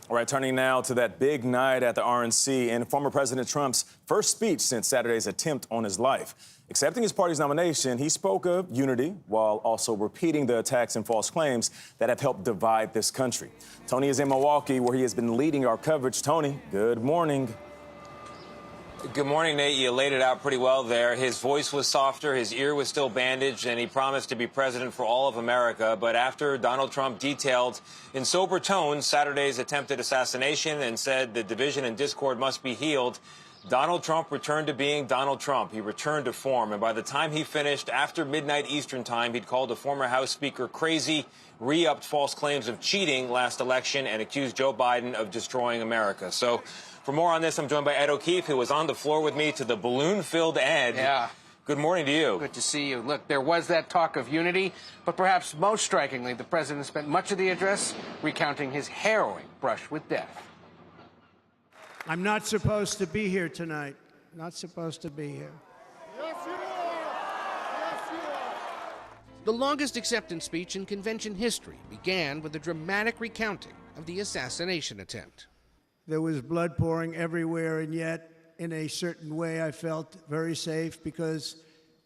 All right, turning now to that big night at the RNC and former President Trump's first speech since Saturday's attempt on his life. Accepting his party's nomination, he spoke of unity while also repeating the attacks and false claims that have helped divide this country. Tony is in Milwaukee, where he has been leading our coverage. Tony, good morning. Good morning, Nate. You laid it out pretty well there. His voice was softer, his ear was still bandaged, and he promised to be president for all of America. But after Donald Trump detailed in sober tones Saturday's attempted assassination and said the division and discord must be healed, Donald Trump returned to being Donald Trump. He returned to form. And by the time he finished, after midnight Eastern time, he'd called a former House Speaker crazy, re-upped false claims of cheating last election, and accused Joe Biden of destroying America. So for more on this, I'm joined by Ed O'Keefe, who was on the floor with me to the balloon-filled Ed. Yeah. Good morning to you. Good to see you. Look, there was that talk of unity, but perhaps most strikingly, the president spent much of the address recounting his harrowing brush with death. I'm not supposed to be here tonight. Not supposed to be here. Yes, you are. Yes, you are. The longest acceptance speech in convention history began with a dramatic recounting of the assassination attempt. There was blood pouring everywhere, and yet, in a certain way, I felt very safe because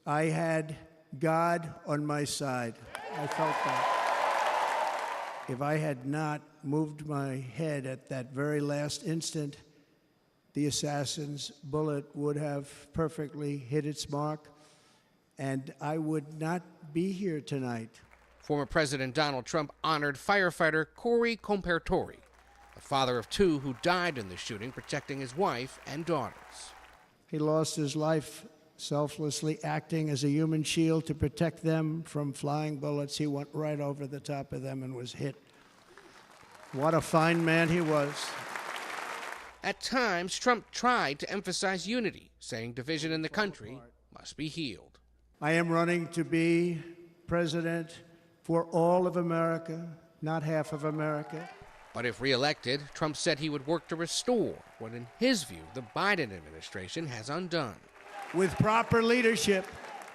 I had God on my side. I felt that. If I had not moved my head at that very last instant, the assassin's bullet would have perfectly hit its mark, and I would not be here tonight. Former President Donald Trump honored firefighter Corey Compertori, a father of two who died in the shooting protecting his wife and daughters. He lost his life selflessly acting as a human shield to protect them from flying bullets. He went right over the top of them and was hit. What a fine man he was. At times, Trump tried to emphasize unity, saying division in the country must be healed. I am running to be president for all of America, not half of America. But if reelected, Trump said he would work to restore what, in his view, the Biden administration has undone. With proper leadership,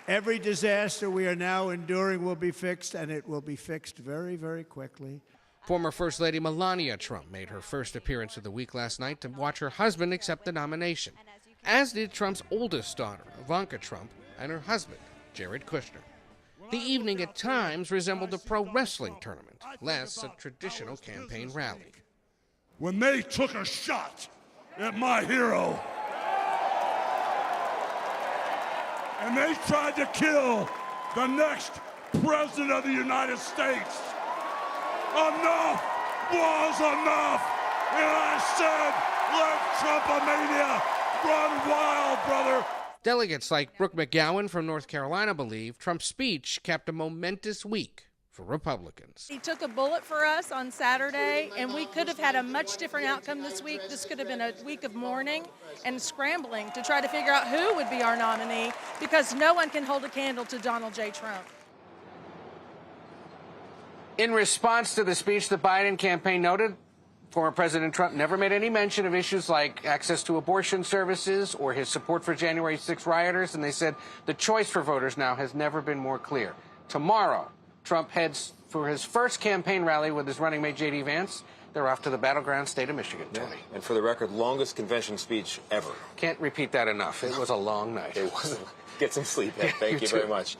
every disaster we are now enduring will be fixed, and it will be fixed very, very quickly. Former First Lady Melania Trump made her first appearance of the week last night to watch her husband accept the nomination, as did Trump's oldest daughter, Ivanka Trump, and her husband, Jared Kushner. The evening at times resembled a pro wrestling tournament, less a traditional campaign rally. When they took a shot at my hero, and they tried to kill the next president of the United States, enough was enough. And I said, let Trumpomania run wild, brother. Delegates like Brooke McGowan from North Carolina believe Trump's speech capped a momentous week for Republicans. He took a bullet for us on Saturday, and we could have had a much different outcome this week. This could have been a week of mourning and scrambling to try to figure out who would be our nominee, because no one can hold a candle to Donald J. Trump. In response to the speech, the Biden campaign noted former President Trump never made any mention of issues like access to abortion services or his support for January 6 rioters, and they said the choice for voters now has never been more clear. Tomorrow, Trump heads for his first campaign rally with his running mate, J.D. Vance. They're off to the battleground state of Michigan, Tony. Yeah. And for the record, longest convention speech ever. Can't repeat that enough. It was a long night. It wasn't. Get some sleep, Ed. Thank you too. very much.